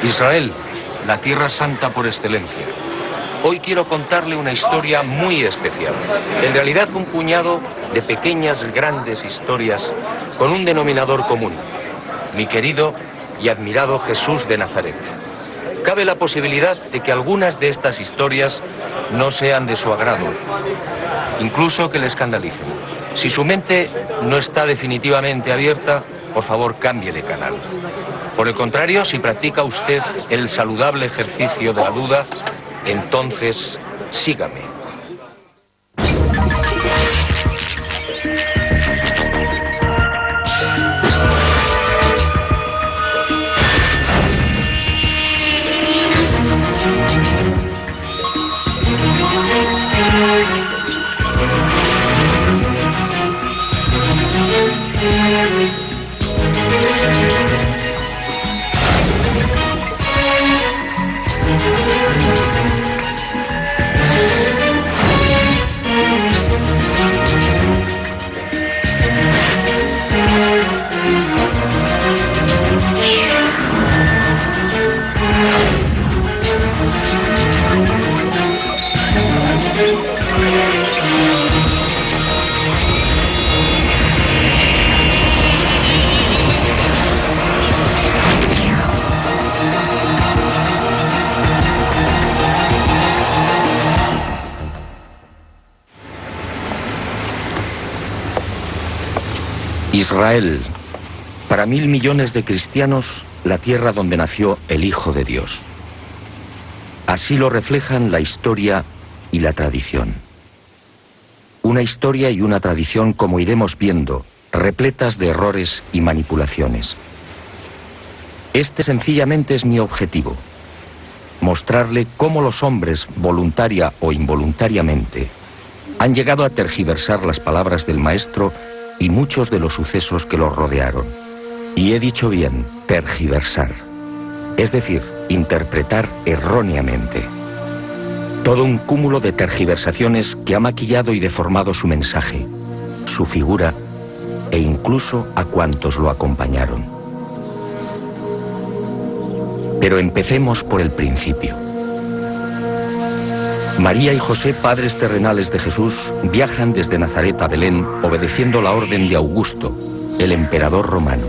Israel, la tierra santa por excelencia. Hoy quiero contarle una historia muy especial. En realidad un puñado de pequeñas, grandes historias con un denominador común. Mi querido y admirado Jesús de Nazaret. Cabe la posibilidad de que algunas de estas historias no sean de su agrado, incluso que le escandalicen. Si su mente no está definitivamente abierta, por favor cambie de canal. Por el contrario, si practica usted el saludable ejercicio de la duda, entonces sígame. Israel, para 1.000 millones de cristianos, la tierra donde nació el Hijo de Dios. Así lo reflejan la historia y la tradición. Una historia y una tradición, como iremos viendo, repletas de errores y manipulaciones. Este sencillamente es mi objetivo: mostrarle cómo los hombres, voluntaria o involuntariamente, han llegado a tergiversar las palabras del Maestro y muchos de los sucesos que los rodearon. Y he dicho bien, tergiversar. Es decir, interpretar erróneamente. Todo un cúmulo de tergiversaciones que ha maquillado y deformado su mensaje, su figura e incluso a cuantos lo acompañaron. Pero empecemos por el principio. María y José, padres terrenales de Jesús, viajan desde Nazaret a Belén obedeciendo la orden de Augusto, el emperador romano.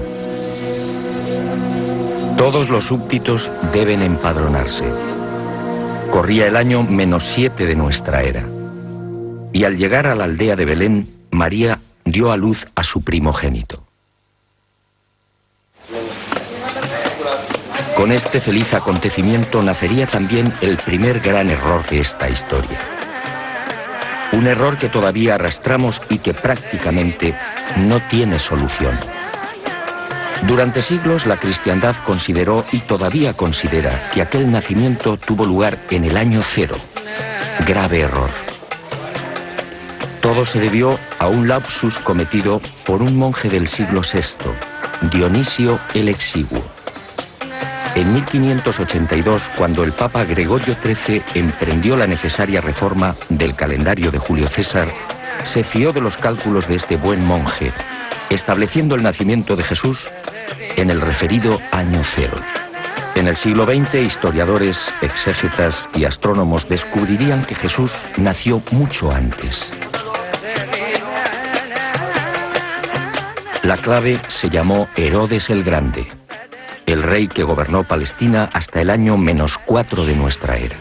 Todos los súbditos deben empadronarse. Corría el año -7 de nuestra era. Y al llegar a la aldea de Belén, María dio a luz a su primogénito. Con este feliz acontecimiento nacería también el primer gran error de esta historia. Un error que todavía arrastramos y que prácticamente no tiene solución. Durante siglos la cristiandad consideró y todavía considera que aquel nacimiento tuvo lugar en el año 0. Grave error. Todo se debió a un lapsus cometido por un monje del siglo VI, Dionisio el Exiguo. En 1582, cuando el Papa Gregorio XIII emprendió la necesaria reforma del calendario de Julio César, se fió de los cálculos de este buen monje, estableciendo el nacimiento de Jesús en el referido año 0. En el siglo XX, historiadores, exégetas y astrónomos descubrirían que Jesús nació mucho antes. La clave se llamó Herodes el Grande, el rey que gobernó Palestina hasta el año -4 de nuestra era.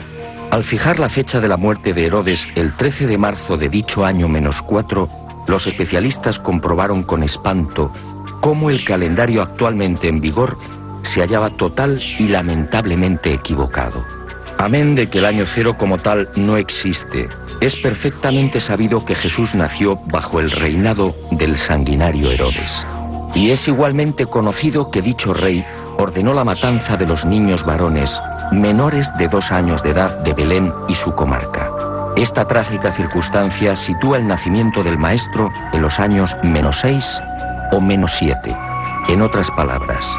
Al fijar la fecha de la muerte de Herodes el 13 de marzo de dicho año -4, los especialistas comprobaron con espanto cómo el calendario actualmente en vigor se hallaba total y lamentablemente equivocado. Amén de que el año 0 como tal no existe, es perfectamente sabido que Jesús nació bajo el reinado del sanguinario Herodes. Y es igualmente conocido que dicho rey ordenó la matanza de los niños varones menores de 2 años de edad de Belén y su comarca. Esta trágica circunstancia sitúa el nacimiento del Maestro en los años -6 o -7. En otras palabras,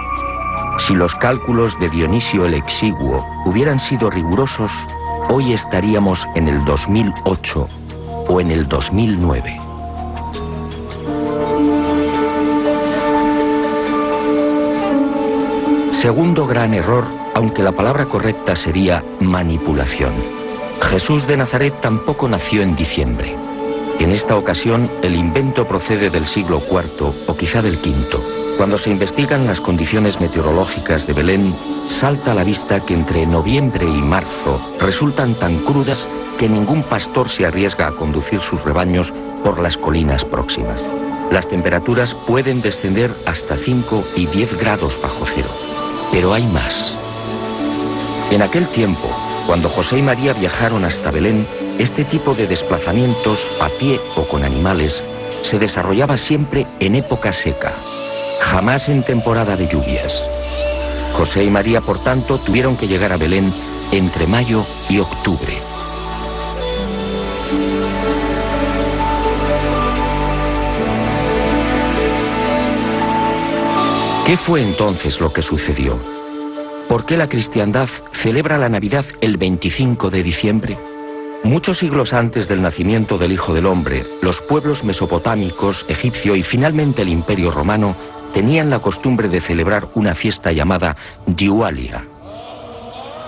Si los cálculos de Dionisio el Exiguo hubieran sido rigurosos, hoy estaríamos en el 2008 o en el 2009. Segundo gran error, aunque la palabra correcta sería manipulación. Jesús de Nazaret tampoco nació en diciembre. En esta ocasión, el invento procede del siglo IV o quizá del V. Cuando se investigan las condiciones meteorológicas de Belén, salta a la vista que entre noviembre y marzo resultan tan crudas que ningún pastor se arriesga a conducir sus rebaños por las colinas próximas. Las temperaturas pueden descender hasta 5 y 10 grados bajo cero. Pero hay más. En aquel tiempo, cuando José y María viajaron hasta Belén, este tipo de desplazamientos, a pie o con animales, se desarrollaba siempre en época seca, jamás en temporada de lluvias. José y María, por tanto, tuvieron que llegar a Belén entre mayo y octubre. ¿Qué fue entonces lo que sucedió? ¿Por qué la cristiandad celebra la Navidad el 25 de diciembre? Muchos siglos antes del nacimiento del Hijo del Hombre, los pueblos mesopotámicos, egipcio y finalmente el Imperio Romano tenían la costumbre de celebrar una fiesta llamada Diualia.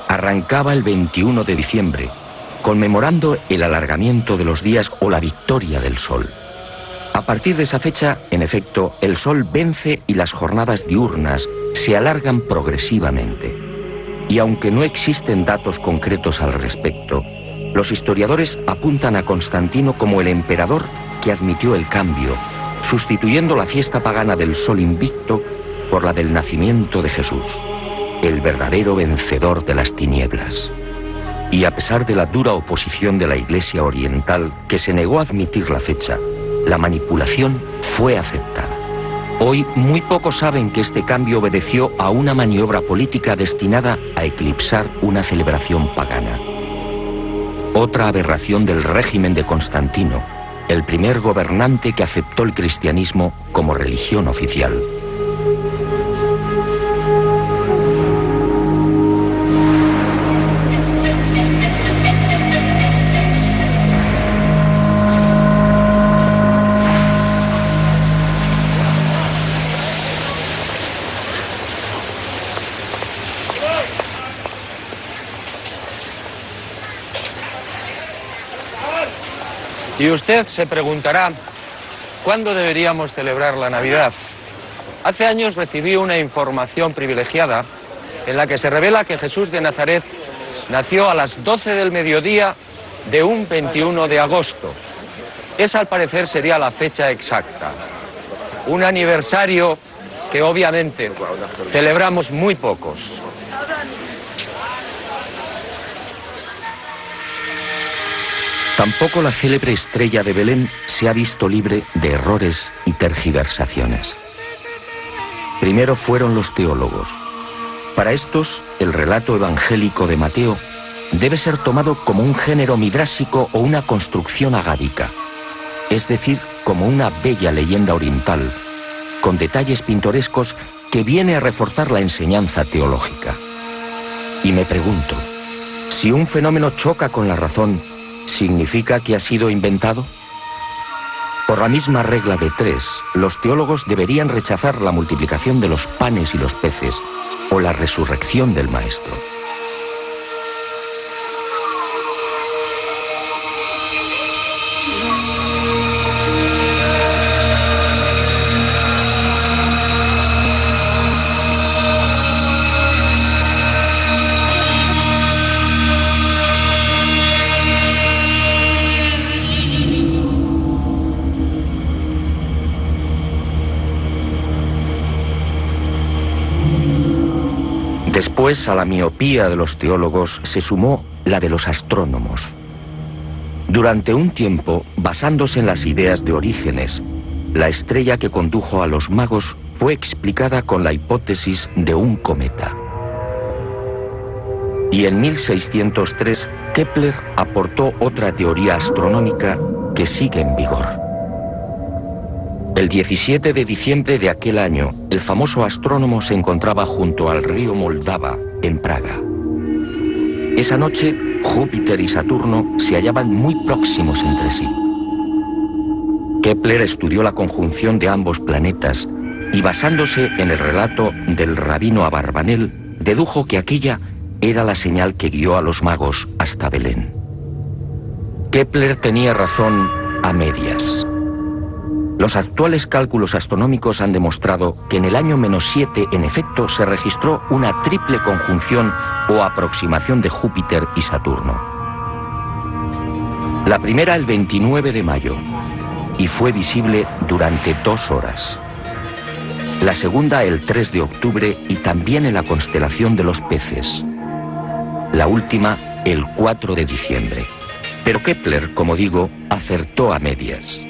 Arrancaba el 21 de diciembre, conmemorando el alargamiento de los días o la victoria del sol. A partir de esa fecha, en efecto, el sol vence y las jornadas diurnas se alargan progresivamente. Y aunque no existen datos concretos al respecto, los historiadores apuntan a Constantino como el emperador que admitió el cambio, sustituyendo la fiesta pagana del sol invicto por la del nacimiento de Jesús, el verdadero vencedor de las tinieblas. Y a pesar de la dura oposición de la Iglesia Oriental, que se negó a admitir la fecha, la manipulación fue aceptada. Hoy muy pocos saben que este cambio obedeció a una maniobra política destinada a eclipsar una celebración pagana. Otra aberración del régimen de Constantino, el primer gobernante que aceptó el cristianismo como religión oficial. Y usted se preguntará, ¿cuándo deberíamos celebrar la Navidad? Hace años recibí una información privilegiada en la que se revela que Jesús de Nazaret nació a las 12 del mediodía de un 21 de agosto. Esa al parecer sería la fecha exacta. Un aniversario que obviamente celebramos muy pocos. Tampoco la célebre estrella de Belén se ha visto libre de errores y tergiversaciones. Primero fueron los teólogos. Para estos, el relato evangélico de Mateo debe ser tomado como un género midrásico o una construcción agádica, es decir, como una bella leyenda oriental, con detalles pintorescos que viene a reforzar la enseñanza teológica. Y me pregunto, si un fenómeno choca con la razón, ¿significa que ha sido inventado? Por la misma regla de 3, los teólogos deberían rechazar la multiplicación de los panes y los peces o la resurrección del Maestro. Después, a la miopía de los teólogos se sumó la de los astrónomos. Durante un tiempo, basándose en las ideas de Orígenes, la estrella que condujo a los magos fue explicada con la hipótesis de un cometa. Y en 1603, Kepler aportó otra teoría astronómica que sigue en vigor. El 17 de diciembre de aquel año, el famoso astrónomo se encontraba junto al río Moldava, en Praga. Esa noche, Júpiter y Saturno se hallaban muy próximos entre sí. Kepler estudió la conjunción de ambos planetas y, basándose en el relato del rabino Abarbanel, dedujo que aquella era la señal que guió a los magos hasta Belén. Kepler tenía razón a medias. Los actuales cálculos astronómicos han demostrado que en el año -7, en efecto, se registró una triple conjunción o aproximación de Júpiter y Saturno. La primera el 29 de mayo, y fue visible durante 2 horas. La segunda el 3 de octubre y también en la constelación de los peces. La última el 4 de diciembre. Pero Kepler, como digo, acertó a medias.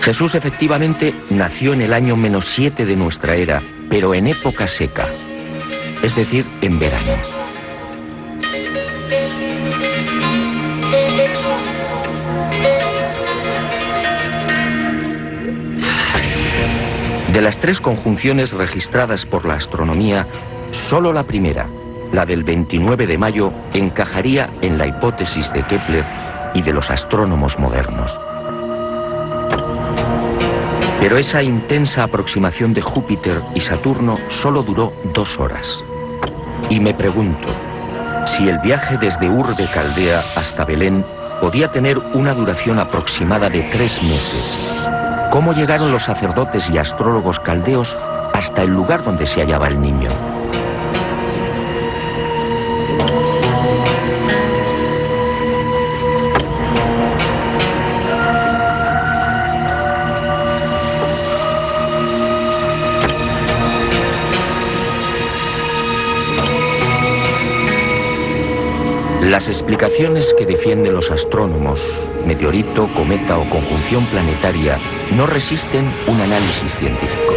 Jesús efectivamente nació en el año -7 de nuestra era, pero en época seca, es decir, en verano. De las 3 conjunciones registradas por la astronomía, solo la primera, la del 29 de mayo, encajaría en la hipótesis de Kepler y de los astrónomos modernos. Pero esa intensa aproximación de Júpiter y Saturno solo duró 2 horas. Y me pregunto, si el viaje desde Ur de Caldea hasta Belén podía tener una duración aproximada de 3 meses, ¿cómo llegaron los sacerdotes y astrólogos caldeos hasta el lugar donde se hallaba el niño? Las explicaciones que defienden los astrónomos, meteorito, cometa o conjunción planetaria, no resisten un análisis científico.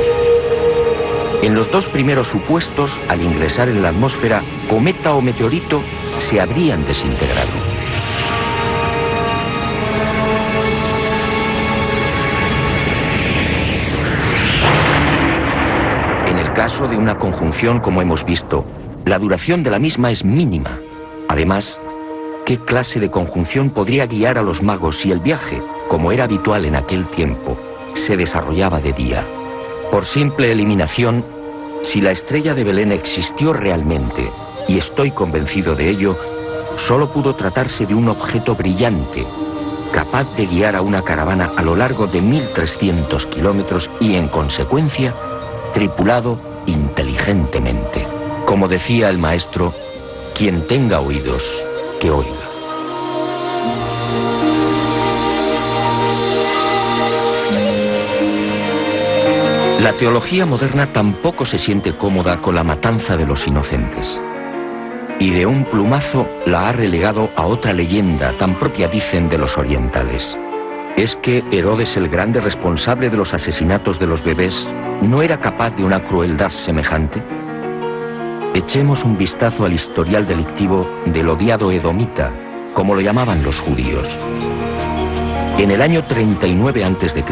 En los 2 primeros supuestos, al ingresar en la atmósfera, cometa o meteorito se habrían desintegrado. En el caso de una conjunción, como hemos visto, la duración de la misma es mínima. Además, ¿qué clase de conjunción podría guiar a los magos si el viaje, como era habitual en aquel tiempo, se desarrollaba de día? Por simple eliminación, si la estrella de Belén existió realmente, y estoy convencido de ello, solo pudo tratarse de un objeto brillante, capaz de guiar a una caravana a lo largo de 1300 kilómetros y, en consecuencia, tripulado inteligentemente. Como decía el maestro, quien tenga oídos, que oiga. La teología moderna tampoco se siente cómoda con la matanza de los inocentes. Y de un plumazo la ha relegado a otra leyenda tan propia, dicen, de los orientales. ¿Es que Herodes, el grande responsable de los asesinatos de los bebés, no era capaz de una crueldad semejante? Echemos un vistazo al historial delictivo del odiado edomita, como lo llamaban los judíos. En el año 39 a.C.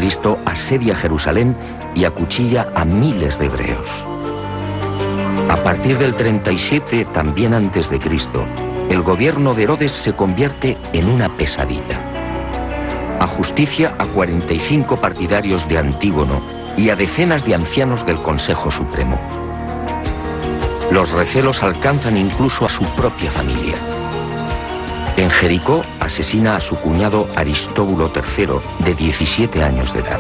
asedia Jerusalén y acuchilla a miles de hebreos. A partir del 37, también antes de Cristo, el gobierno de Herodes se convierte en una pesadilla. Ajusticia a 45 partidarios de Antígono y a decenas de ancianos del Consejo Supremo. Los recelos alcanzan incluso a su propia familia. En Jericó asesina a su cuñado Aristóbulo III, de 17 años de edad.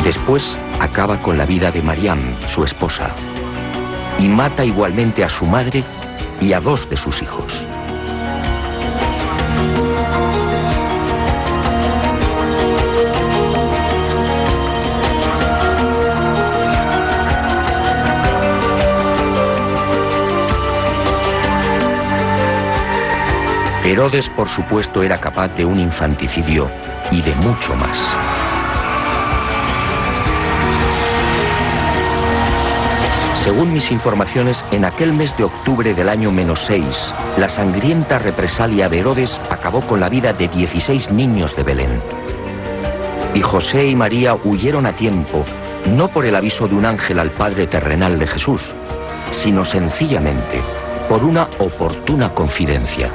Después acaba con la vida de Mariam, su esposa, y mata igualmente a su madre y a 2 de sus hijos. Herodes, por supuesto, era capaz de un infanticidio y de mucho más. Según mis informaciones, en aquel mes de octubre del año -6, la sangrienta represalia de Herodes acabó con la vida de 16 niños de Belén. Y José y María huyeron a tiempo, no por el aviso de un ángel al Padre terrenal de Jesús, sino sencillamente por una oportuna confidencia.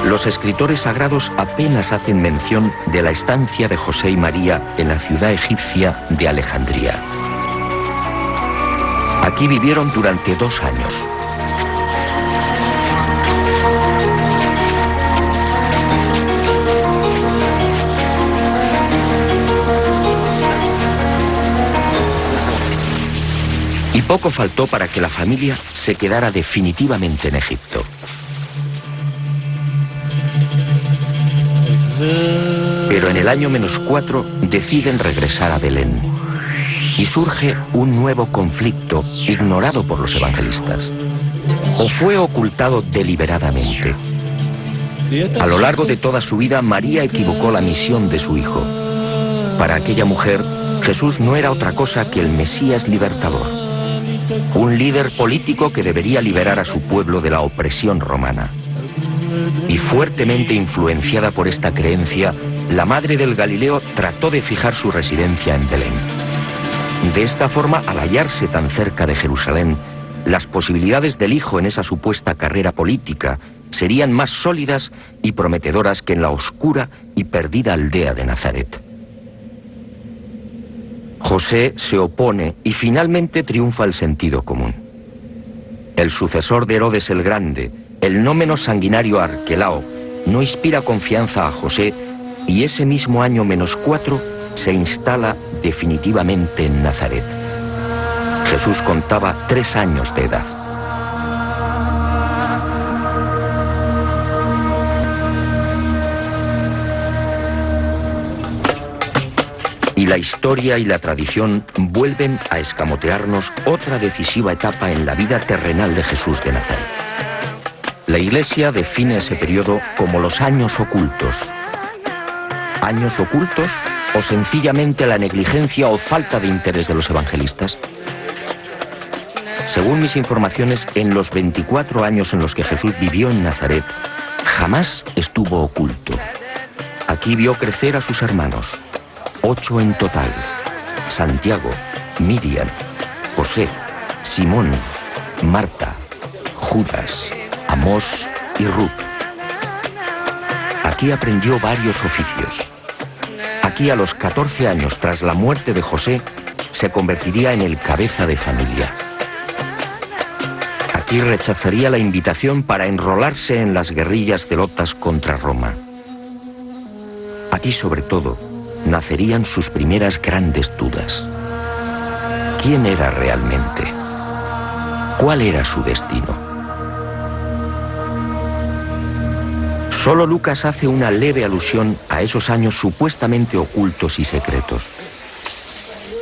Los escritores sagrados apenas hacen mención de la estancia de José y María en la ciudad egipcia de Alejandría. Aquí vivieron durante 2 años. Y poco faltó para que la familia se quedara definitivamente en Egipto. Pero en el año -4 deciden regresar a Belén. Y surge un nuevo conflicto ignorado por los evangelistas. ¿O fue ocultado deliberadamente? A lo largo de toda su vida, María equivocó la misión de su hijo. Para aquella mujer, Jesús no era otra cosa que el Mesías libertador. Un líder político que debería liberar a su pueblo de la opresión romana. Y fuertemente influenciada por esta creencia, la madre del Galileo trató de fijar su residencia en Belén. De esta forma, al hallarse tan cerca de Jerusalén, las posibilidades del hijo en esa supuesta carrera política serían más sólidas y prometedoras que en la oscura y perdida aldea de Nazaret. José se opone y finalmente triunfa el sentido común. El sucesor de Herodes el Grande, el no menos sanguinario Arquelao, no inspira confianza a José y ese mismo año -4 se instala definitivamente en Nazaret. Jesús contaba 3 años de edad. Y la historia y la tradición vuelven a escamotearnos otra decisiva etapa en la vida terrenal de Jesús de Nazaret. La Iglesia define ese periodo como los años ocultos. ¿Años ocultos o sencillamente la negligencia o falta de interés de los evangelistas? Según mis informaciones, en los 24 años en los que Jesús vivió en Nazaret, jamás estuvo oculto. Aquí vio crecer a sus hermanos, 8 en total: Santiago, Miriam, José, Simón, Marta, Judas, Amós y Ruth. Aquí aprendió varios oficios. Aquí, a los 14 años tras la muerte de José, se convertiría en el cabeza de familia. Aquí rechazaría la invitación para enrolarse en las guerrillas celotas contra Roma. Aquí, sobre todo, nacerían sus primeras grandes dudas. ¿Quién era realmente? ¿Cuál era su destino? Solo Lucas hace una leve alusión a esos años supuestamente ocultos y secretos.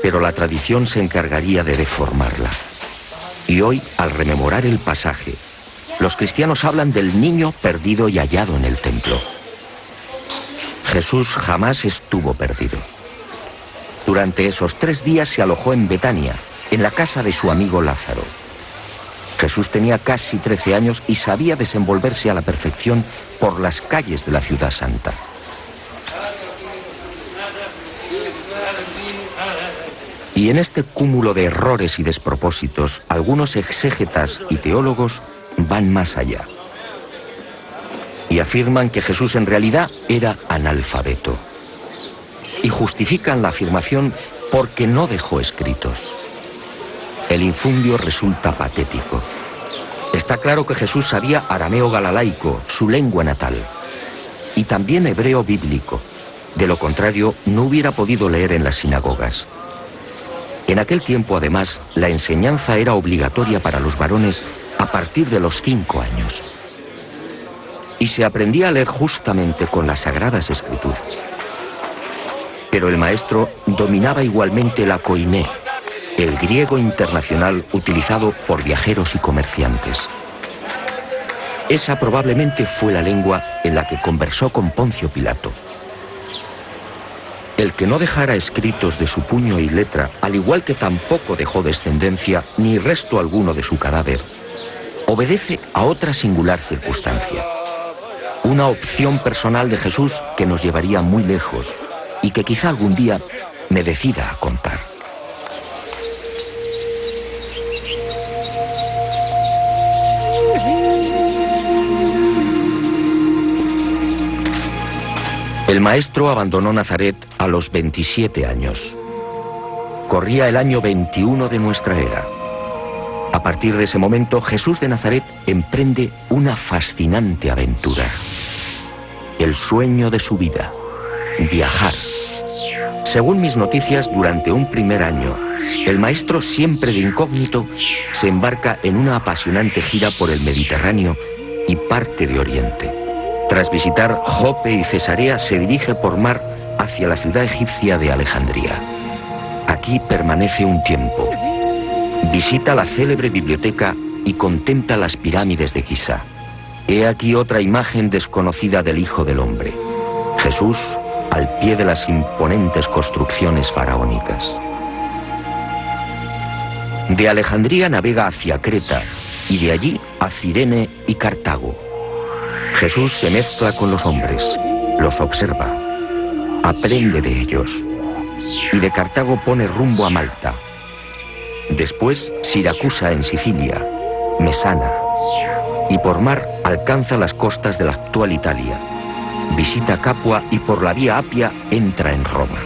Pero la tradición se encargaría de deformarla. Y hoy, al rememorar el pasaje, los cristianos hablan del niño perdido y hallado en el templo. Jesús jamás estuvo perdido. Durante esos 3 días se alojó en Betania, en la casa de su amigo Lázaro. Jesús tenía casi 13 años y sabía desenvolverse a la perfección por las calles de la ciudad santa. Y en este cúmulo de errores y despropósitos, algunos exégetas y teólogos van más allá. Y afirman que Jesús en realidad era analfabeto. Y justifican la afirmación porque no dejó escritos. El infundio resulta patético. Está claro que Jesús sabía arameo galalaico, su lengua natal, y también hebreo bíblico. De lo contrario, no hubiera podido leer en las sinagogas. En aquel tiempo, además, la enseñanza era obligatoria para los varones a partir de los 5 años. Y se aprendía a leer justamente con las Sagradas Escrituras. Pero el maestro dominaba igualmente la koiné, el griego internacional utilizado por viajeros y comerciantes. Esa probablemente fue la lengua en la que conversó con Poncio Pilato. El que no dejara escritos de su puño y letra, al igual que tampoco dejó descendencia ni resto alguno de su cadáver, obedece a otra singular circunstancia. Una opción personal de Jesús que nos llevaría muy lejos y que quizá algún día me decida a contar. El maestro abandonó Nazaret a los 27 años. Corría el año 21 de nuestra era. A partir de ese momento, Jesús de Nazaret emprende una fascinante aventura. El sueño de su vida, viajar. Según mis noticias, durante un primer año, el maestro, siempre de incógnito, se embarca en una apasionante gira por el Mediterráneo y parte de Oriente. Tras visitar Jope y Cesarea, se dirige por mar hacia la ciudad egipcia de Alejandría. Aquí permanece un tiempo. Visita la célebre biblioteca y contempla las pirámides de Giza. He aquí otra imagen desconocida del Hijo del Hombre. Jesús al pie de las imponentes construcciones faraónicas. De Alejandría navega hacia Creta y de allí a Cirene y Cartago. Jesús se mezcla con los hombres, los observa, aprende de ellos y de Cartago pone rumbo a Malta. Después Siracusa en Sicilia, Mesana y por mar alcanza las costas de la actual Italia. Visita Capua y por la vía Apia entra en Roma.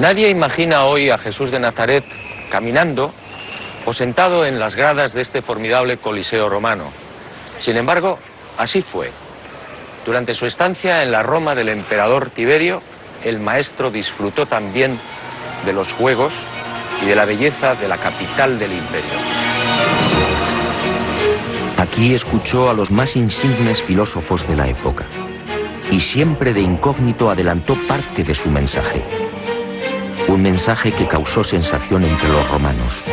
Nadie imagina hoy a Jesús de Nazaret caminando o sentado en las gradas de este formidable Coliseo romano. Sin embargo, así fue. Durante su estancia en la Roma del emperador Tiberio, el maestro disfrutó también de los juegos y de la belleza de la capital del imperio. Aquí escuchó a los más insignes filósofos de la época y siempre de incógnito adelantó parte de su mensaje. Un mensaje que causó sensación entre los romanos.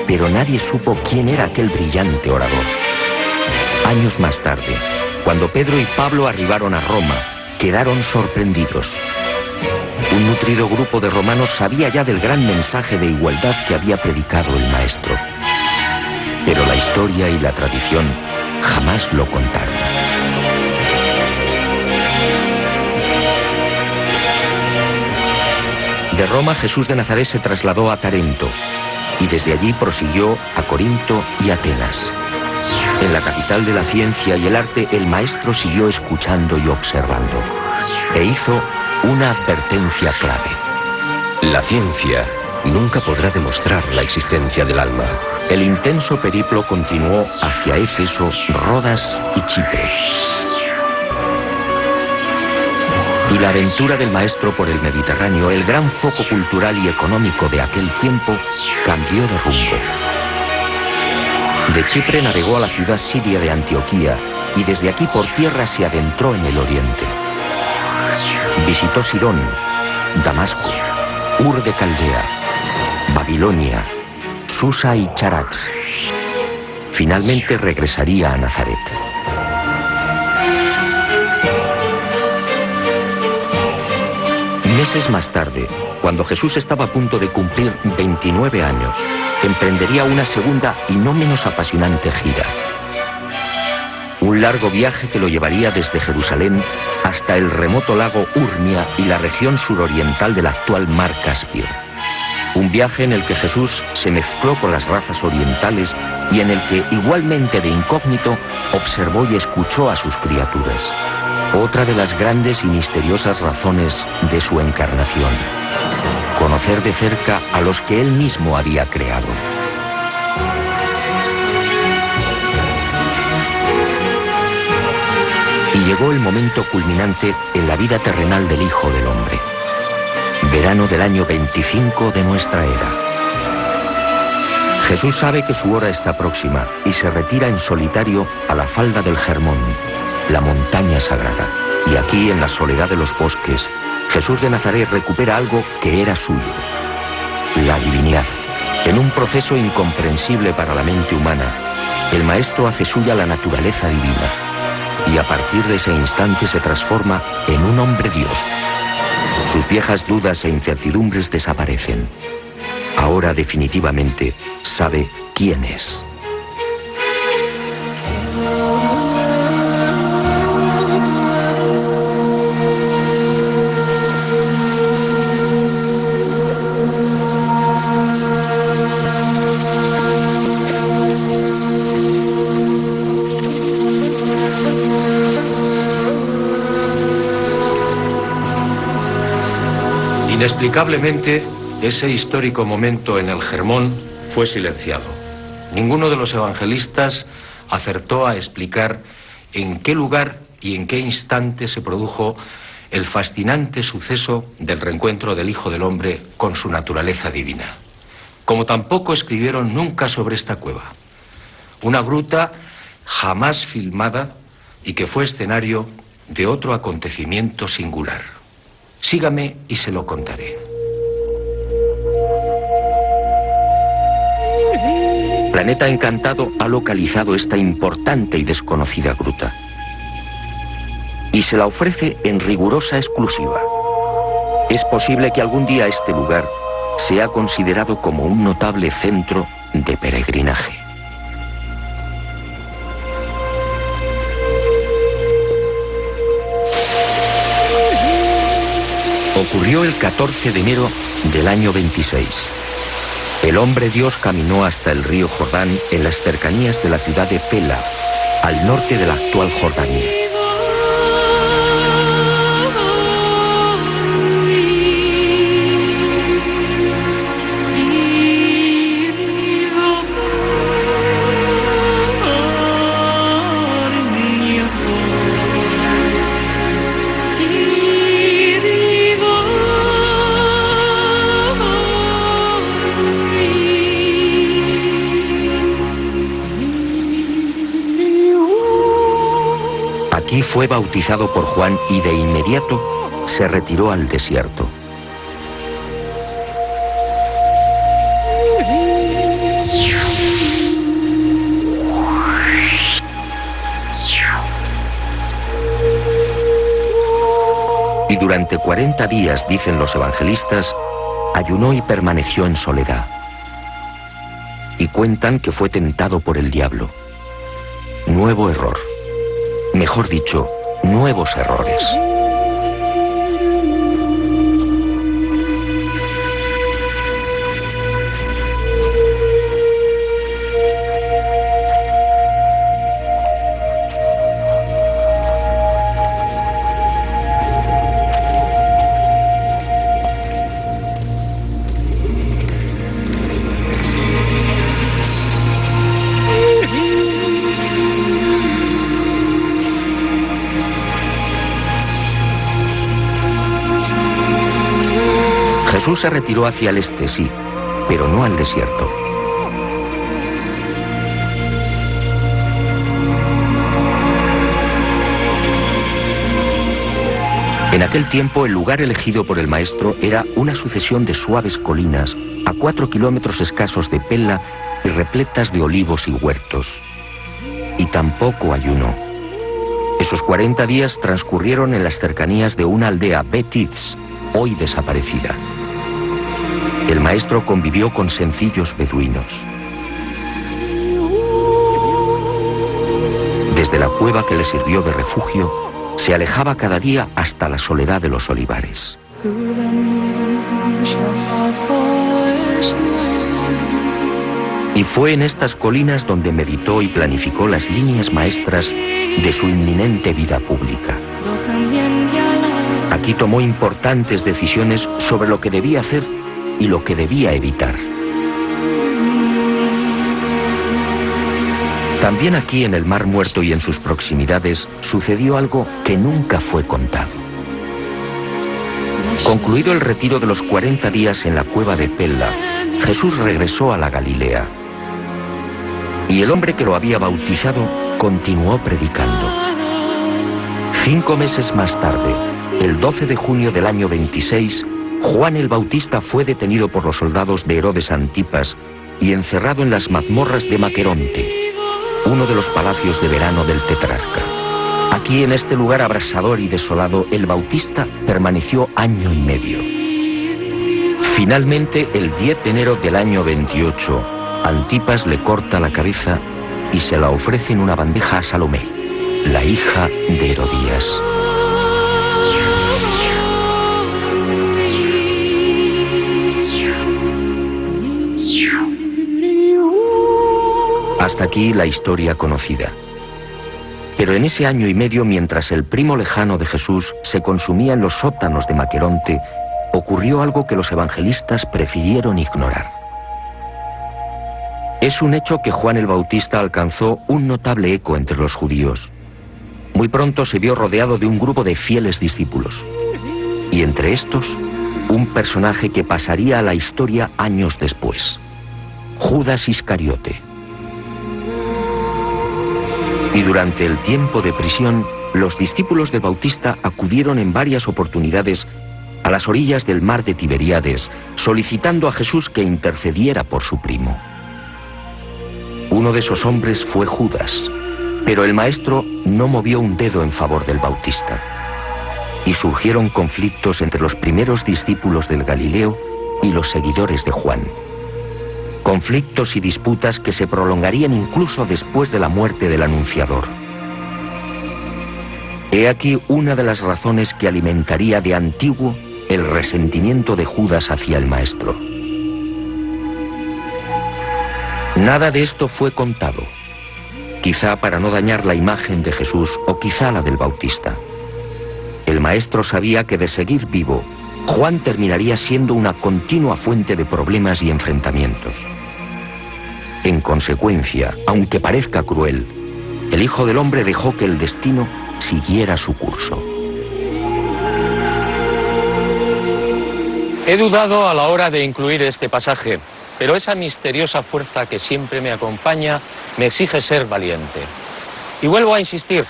Pero nadie supo quién era aquel brillante orador. Años más tarde, cuando Pedro y Pablo arribaron a Roma, quedaron sorprendidos. Un nutrido grupo de romanos sabía ya del gran mensaje de igualdad que había predicado el maestro. Pero la historia y la tradición jamás lo contaron. De Roma, Jesús de Nazaret se trasladó a Tarento y desde allí prosiguió a Corinto y Atenas. En la capital de la ciencia y el arte, el maestro siguió escuchando y observando e hizo una advertencia clave. La ciencia nunca podrá demostrar la existencia del alma. El intenso periplo continuó hacia Éfeso, Rodas y Chipre. Y la aventura del maestro por el Mediterráneo, el gran foco cultural y económico de aquel tiempo, cambió de rumbo. De Chipre navegó a la ciudad siria de Antioquía y desde aquí por tierra se adentró en el oriente. Visitó Sidón, Damasco, Ur de Caldea, Babilonia, Susa y Charax. Finalmente regresaría a Nazaret. Meses más tarde, cuando Jesús estaba a punto de cumplir 29 años, emprendería una segunda y no menos apasionante gira. Un largo viaje que lo llevaría desde Jerusalén hasta el remoto lago Urmia y la región suroriental del actual mar Caspio. Un viaje en el que Jesús se mezcló con las razas orientales y en el que, igualmente de incógnito, observó y escuchó a sus criaturas. Otra de las grandes y misteriosas razones de su encarnación: conocer de cerca a los que él mismo había creado. Y llegó el momento culminante en la vida terrenal del Hijo del Hombre. Verano del año 25 de nuestra era. Jesús sabe que su hora está próxima y se retira en solitario a la falda del Hermón, la montaña sagrada. Y aquí, en la soledad de los bosques, Jesús de Nazaret recupera algo que era suyo: la divinidad. En un proceso incomprensible para la mente humana, el Maestro hace suya la naturaleza divina, y a partir de ese instante se transforma en un hombre Dios. Sus viejas dudas e incertidumbres desaparecen. Ahora definitivamente sabe quién es. Inexplicablemente, ese histórico momento en el Hermón fue silenciado. Ninguno de los evangelistas acertó a explicar en qué lugar y en qué instante se produjo el fascinante suceso del reencuentro del Hijo del Hombre con su naturaleza divina. Como tampoco escribieron nunca sobre esta cueva, una gruta jamás filmada y que fue escenario de otro acontecimiento singular. Sígame y se lo contaré. Planeta Encantado ha localizado esta importante y desconocida gruta y se la ofrece en rigurosa exclusiva. Es posible que algún día este lugar sea considerado como un notable centro de peregrinaje. Ocurrió el 14 de enero del año 26. El hombre Dios caminó hasta el río Jordán en las cercanías de la ciudad de Pela, al norte de la actual Jordania. Aquí fue bautizado por Juan y de inmediato se retiró al desierto. Y durante 40 días, dicen los evangelistas, ayunó y permaneció en soledad. Y cuentan que fue tentado por el diablo. Nuevo error. Mejor dicho, nuevos errores. Jesús se retiró hacia el este, sí, pero no al desierto. En aquel tiempo, el lugar elegido por el Maestro era una sucesión de suaves colinas a 4 kilómetros escasos de Pela y repletas de olivos y huertos. Y tampoco ayunó. Esos 40 días transcurrieron en las cercanías de una aldea, Bet-Iz, hoy desaparecida. El Maestro convivió con sencillos beduinos. Desde la cueva que le sirvió de refugio, se alejaba cada día hasta la soledad de los olivares. Y Y fue en estas colinas donde meditó y planificó las líneas maestras de su inminente vida pública. Aquí tomó importantes decisiones sobre lo que debía hacer y lo que debía evitar. También aquí en el Mar Muerto y en sus proximidades sucedió algo que nunca fue contado. Concluido el retiro de los 40 días en la cueva de Pella, Jesús regresó a la Galilea. Y el hombre que lo había bautizado continuó predicando. 5 meses más tarde, el 12 de junio del año 26, Juan el Bautista fue detenido por los soldados de Herodes Antipas y encerrado en las mazmorras de Maqueronte, uno de los palacios de verano del tetrarca. Aquí, en este lugar abrasador y desolado, el Bautista permaneció año y medio. Finalmente, el 10 de enero del año 28, Antipas le corta la cabeza y se la ofrece en una bandeja a Salomé, la hija de Herodías. Hasta aquí la historia conocida. Pero en ese año y medio, mientras el primo lejano de Jesús se consumía en los sótanos de Maqueronte, ocurrió algo que los evangelistas prefirieron ignorar. Es un hecho que Juan el Bautista alcanzó un notable eco entre los judíos. Muy pronto se vio rodeado de un grupo de fieles discípulos. Y entre estos, un personaje que pasaría a la historia años después: Judas Iscariote. Y durante el tiempo de prisión, los discípulos del Bautista acudieron en varias oportunidades a las orillas del mar de Tiberíades, solicitando a Jesús que intercediera por su primo. Uno de esos hombres fue Judas, pero el maestro no movió un dedo en favor del Bautista. Y surgieron conflictos entre los primeros discípulos del Galileo y los seguidores de Juan. Conflictos y disputas que se prolongarían incluso después de la muerte del anunciador. He aquí una de las razones que alimentaría de antiguo el resentimiento de Judas hacia el maestro. Nada de esto fue contado, quizá para no dañar la imagen de Jesús o quizá la del Bautista. El maestro sabía que de seguir vivo, Juan terminaría siendo una continua fuente de problemas y enfrentamientos. En consecuencia, aunque parezca cruel, el Hijo del Hombre dejó que el destino siguiera su curso. He dudado a la hora de incluir este pasaje, pero esa misteriosa fuerza que siempre me acompaña me exige ser valiente. Y vuelvo a insistir,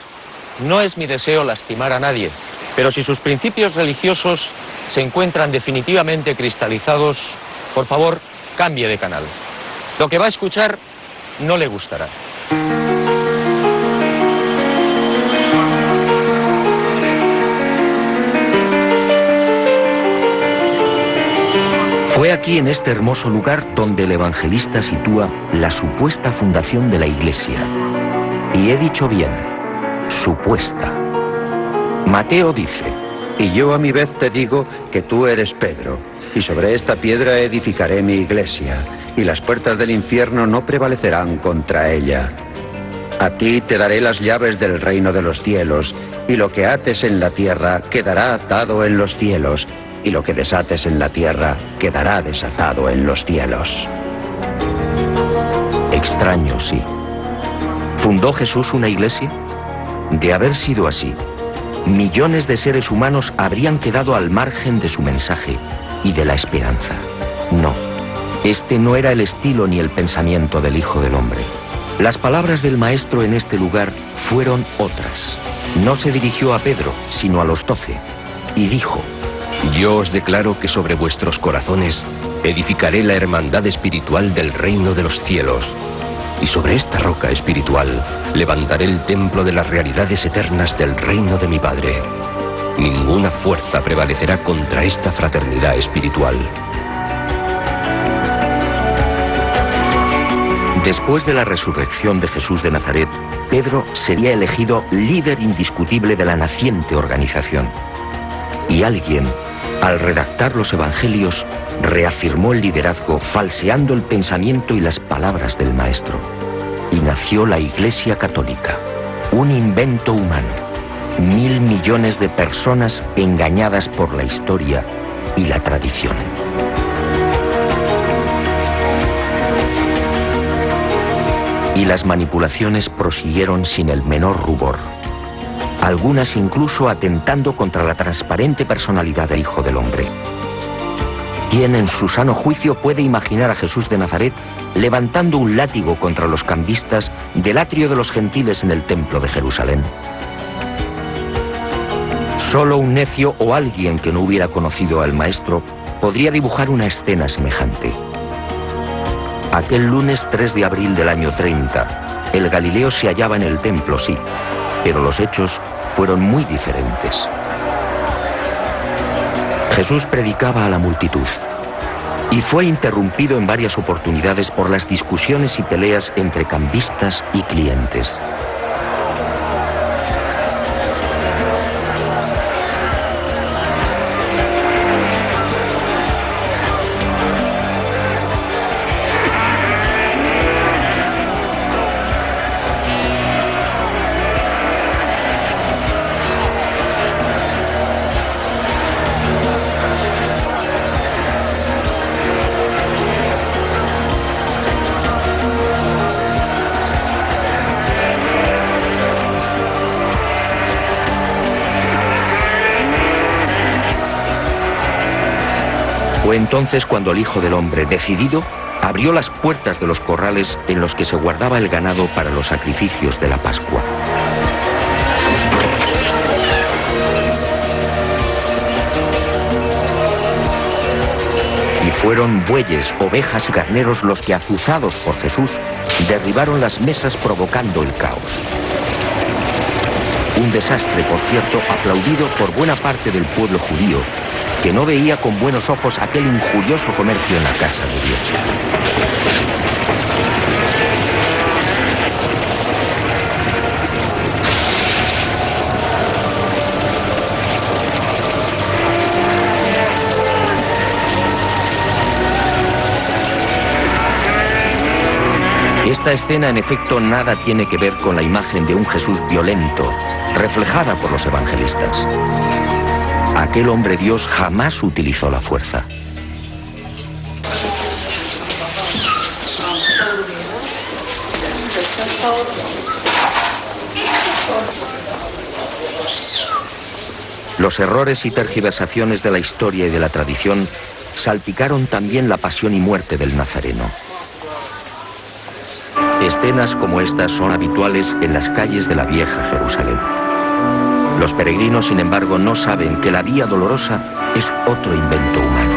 no es mi deseo lastimar a nadie, pero si sus principios religiosos se encuentran definitivamente cristalizados, por favor, cambie de canal. Lo que va a escuchar no le gustará. Fue aquí, en este hermoso lugar, donde el evangelista sitúa la supuesta fundación de la Iglesia. Y he dicho bien, supuesta. Mateo dice: Y yo a mi vez te digo que tú eres Pedro, y sobre esta piedra edificaré mi iglesia, y las puertas del infierno no prevalecerán contra ella. A ti te daré las llaves del reino de los cielos, y lo que ates en la tierra quedará atado en los cielos, y lo que desates en la tierra quedará desatado en los cielos. Extraño, sí. ¿Fundó Jesús una iglesia? De haber sido así, millones de seres humanos habrían quedado al margen de su mensaje y de la esperanza. No, este no era el estilo ni el pensamiento del Hijo del Hombre. Las palabras del Maestro en este lugar fueron otras. No se dirigió a Pedro, sino a los 12, y dijo: Yo os declaro que sobre vuestros corazones edificaré la hermandad espiritual del reino de los cielos, y sobre esta roca espiritual levantaré el templo de las realidades eternas del reino de mi Padre. Ninguna fuerza prevalecerá contra esta fraternidad espiritual. Después de la resurrección de Jesús de Nazaret, Pedro sería elegido líder indiscutible de la naciente organización. Y alguien Al redactar los evangelios, reafirmó el liderazgo falseando el pensamiento y las palabras del Maestro. Y nació la Iglesia Católica, un invento humano. 1.000 millones de personas engañadas por la historia y la tradición. Y las manipulaciones prosiguieron sin el menor rubor. Algunas incluso atentando contra la transparente personalidad del Hijo del Hombre. ¿Quién en su sano juicio puede imaginar a Jesús de Nazaret levantando un látigo contra los cambistas del atrio de los gentiles en el templo de Jerusalén? Solo un necio o alguien que no hubiera conocido al Maestro podría dibujar una escena semejante. Aquel lunes 3 de abril del año 30, el Galileo se hallaba en el templo, sí, pero los hechos fueron muy diferentes. Jesús predicaba a la multitud y fue interrumpido en varias oportunidades por las discusiones y peleas entre cambistas y clientes. Fue entonces cuando el Hijo del Hombre, decidido, abrió las puertas de los corrales en los que se guardaba el ganado para los sacrificios de la Pascua. Y fueron bueyes, ovejas y carneros los que, azuzados por Jesús, derribaron las mesas provocando el caos. Un desastre, por cierto, aplaudido por buena parte del pueblo judío, que no veía con buenos ojos aquel injurioso comercio en la casa de Dios. Esta escena, en efecto, nada tiene que ver con la imagen de un Jesús violento, reflejada por los evangelistas. Aquel hombre Dios jamás utilizó la fuerza. Los errores y tergiversaciones de la historia y de la tradición salpicaron también la pasión y muerte del Nazareno. Escenas como estas son habituales en las calles de la vieja Jerusalén. Los peregrinos, sin embargo, no saben que la Vía Dolorosa es otro invento humano.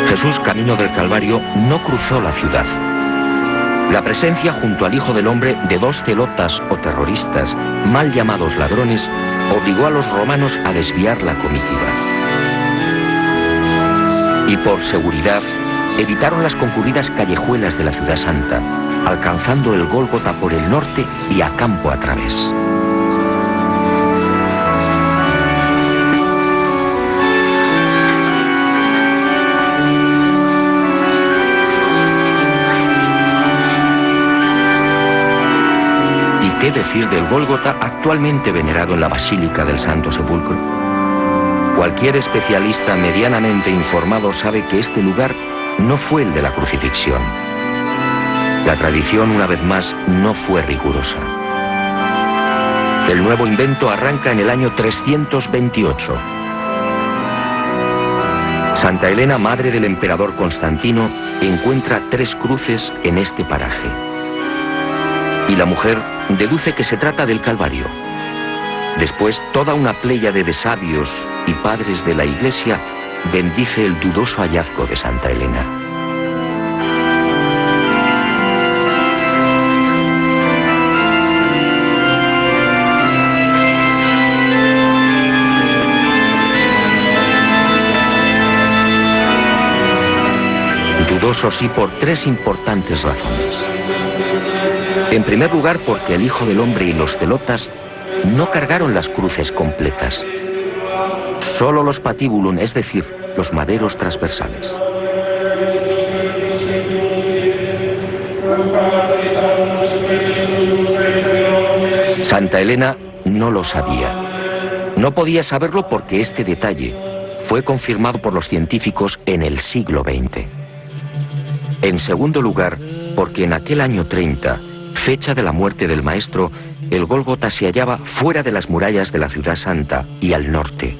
Jesús, camino del Calvario, no cruzó la ciudad. La presencia junto al Hijo del Hombre de dos celotas o terroristas, mal llamados ladrones, obligó a los romanos a desviar la comitiva. Y por seguridad, evitaron las concurridas callejuelas de la ciudad santa, alcanzando el Gólgota por el norte y a campo a través. ¿Y qué decir del Gólgota, actualmente venerado en la Basílica del Santo Sepulcro? Cualquier especialista medianamente informado sabe que este lugar no fue el de la crucifixión. La tradición, una vez más, no fue rigurosa. El nuevo invento arranca en el año 328. Santa Elena, madre del emperador Constantino, encuentra 3 cruces en este paraje. Y la mujer deduce que se trata del Calvario. Después, toda una pléyade de sabios y padres de la Iglesia bendice el dudoso hallazgo de Santa Elena. Dudoso sí por 3 importantes razones. En primer lugar, porque el Hijo del Hombre y los celotas no cargaron las cruces completas. Solo los patibulum, es decir, los maderos transversales. Santa Elena no lo sabía. No podía saberlo porque este detalle fue confirmado por los científicos en el siglo XX. En segundo lugar, porque en aquel año 30, fecha de la muerte del maestro, el Gólgota se hallaba fuera de las murallas de la Ciudad Santa y al norte.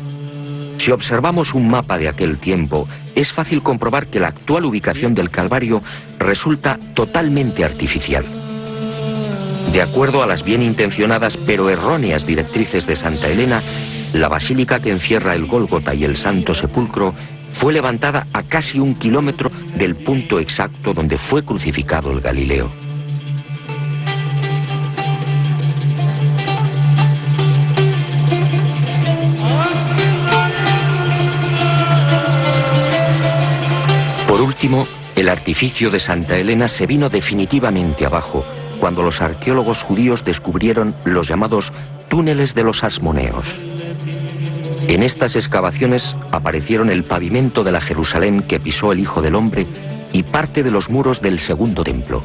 Si observamos un mapa de aquel tiempo, es fácil comprobar que la actual ubicación del Calvario resulta totalmente artificial. De acuerdo a las bien intencionadas pero erróneas directrices de Santa Elena, la basílica que encierra el Gólgota y el Santo Sepulcro fue levantada a casi 1 kilómetro del punto exacto donde fue crucificado el Galileo. Por último, el artificio de Santa Elena se vino definitivamente abajo cuando los arqueólogos judíos descubrieron los llamados túneles de los Asmoneos. En estas excavaciones aparecieron el pavimento de la Jerusalén que pisó el Hijo del Hombre y parte de los muros del segundo templo.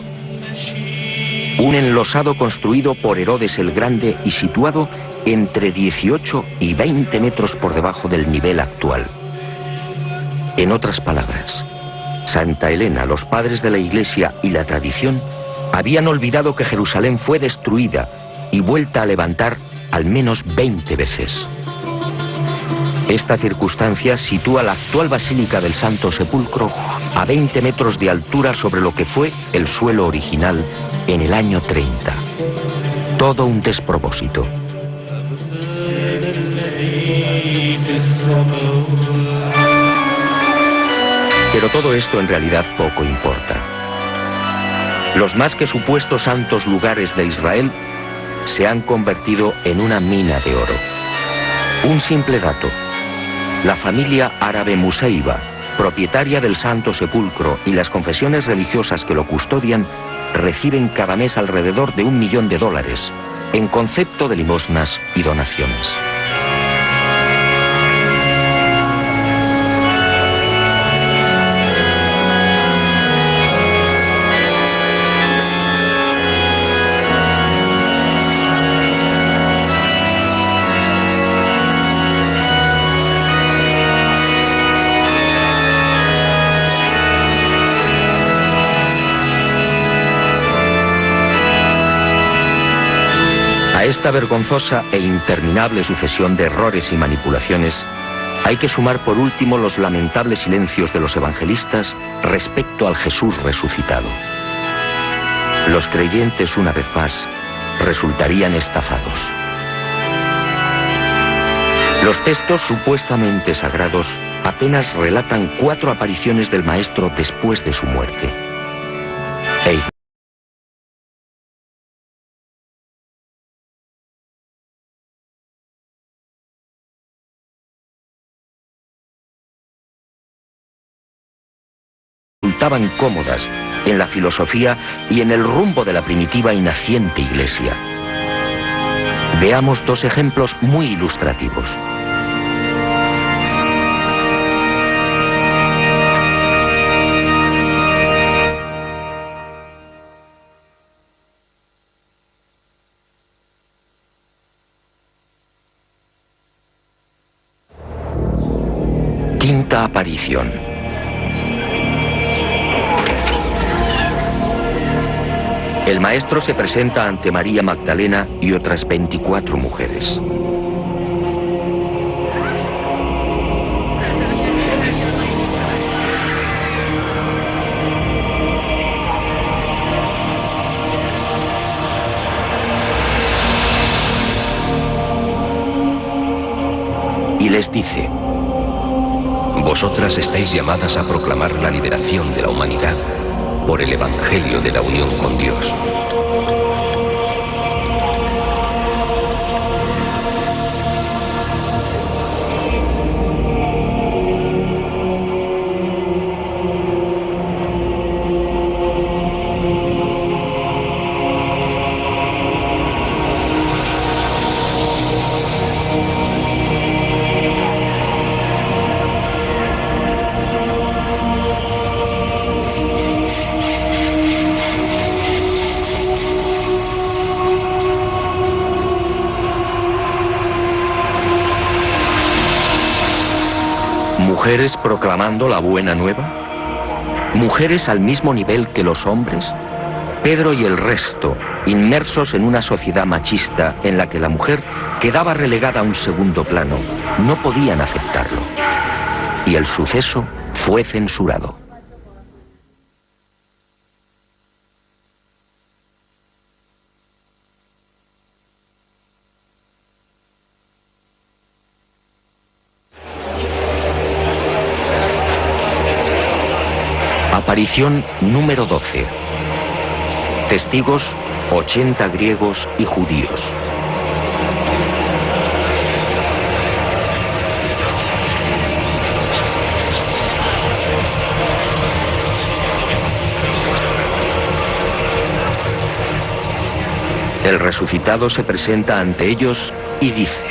Un enlosado construido por Herodes el Grande y situado entre 18 y 20 metros por debajo del nivel actual. En otras palabras, Santa Elena, los padres de la Iglesia y la tradición habían olvidado que Jerusalén fue destruida y vuelta a levantar al menos 20 veces. Esta circunstancia sitúa la actual Basílica del Santo Sepulcro a 20 metros de altura sobre lo que fue el suelo original en el año 30. Todo un despropósito. Pero todo esto en realidad poco importa. Los más que supuestos santos lugares de Israel se han convertido en una mina de oro. Un simple dato. La familia árabe Museiba, propietaria del Santo Sepulcro, y las confesiones religiosas que lo custodian, reciben cada mes alrededor de $1 millón en concepto de limosnas y donaciones. A esta vergonzosa e interminable sucesión de errores y manipulaciones hay que sumar por último los lamentables silencios de los evangelistas respecto al Jesús resucitado. Los creyentes, una vez más, resultarían estafados. Los textos supuestamente sagrados apenas relatan 4 apariciones del Maestro después de su muerte. Resultaban cómodas en la filosofía y en el rumbo de la primitiva y naciente Iglesia. Veamos 2 ejemplos muy ilustrativos. Quinta aparición. El Maestro se presenta ante María Magdalena y otras 24 mujeres. Y les dice: Vosotras estáis llamadas a proclamar la liberación de la humanidad por el Evangelio de la unión con Dios. ¿Mujeres proclamando la buena nueva? ¿Mujeres al mismo nivel que los hombres? Pedro y el resto, inmersos en una sociedad machista en la que la mujer quedaba relegada a un segundo plano, no podían aceptarlo. Y el suceso fue censurado. Aparición número 12. Testigos 80 griegos y judíos. El resucitado se presenta ante ellos y dice: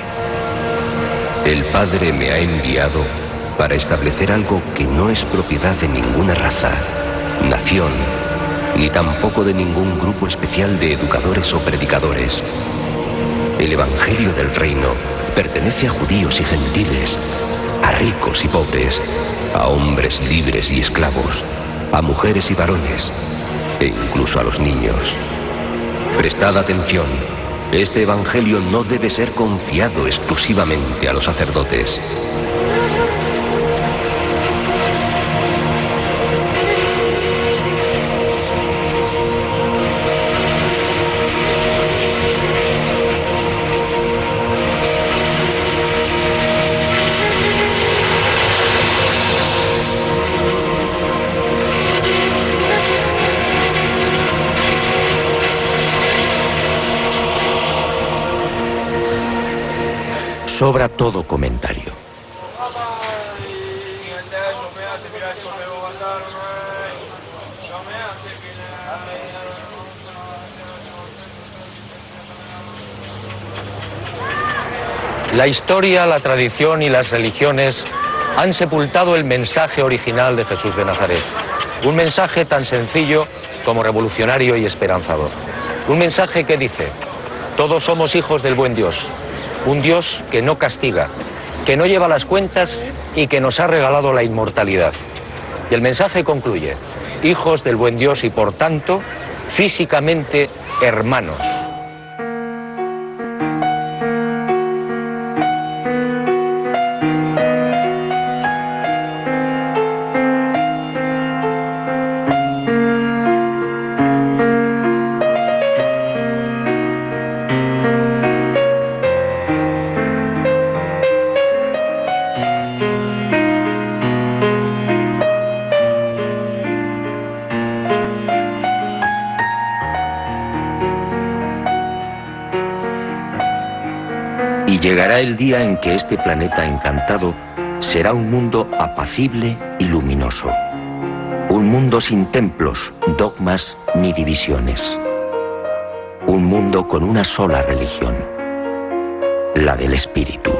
El Padre me ha enviado para establecer algo que no es propiedad de ninguna raza, nación, ni tampoco de ningún grupo especial de educadores o predicadores. El Evangelio del Reino pertenece a judíos y gentiles, a ricos y pobres, a hombres libres y esclavos, a mujeres y varones, e incluso a los niños. Prestad atención, este Evangelio no debe ser confiado exclusivamente a los sacerdotes. Sobra todo comentario. La historia, la tradición y las religiones han sepultado el mensaje original de Jesús de Nazaret. Un mensaje tan sencillo como revolucionario y esperanzador. Un mensaje que dice: todos somos hijos del buen Dios. Un Dios que no castiga, que no lleva las cuentas y que nos ha regalado la inmortalidad. Y el mensaje concluye: hijos del buen Dios y por tanto, físicamente hermanos. Llegará el día en que este planeta encantado será un mundo apacible y luminoso. Un mundo sin templos, dogmas ni divisiones. Un mundo con una sola religión, la del espíritu.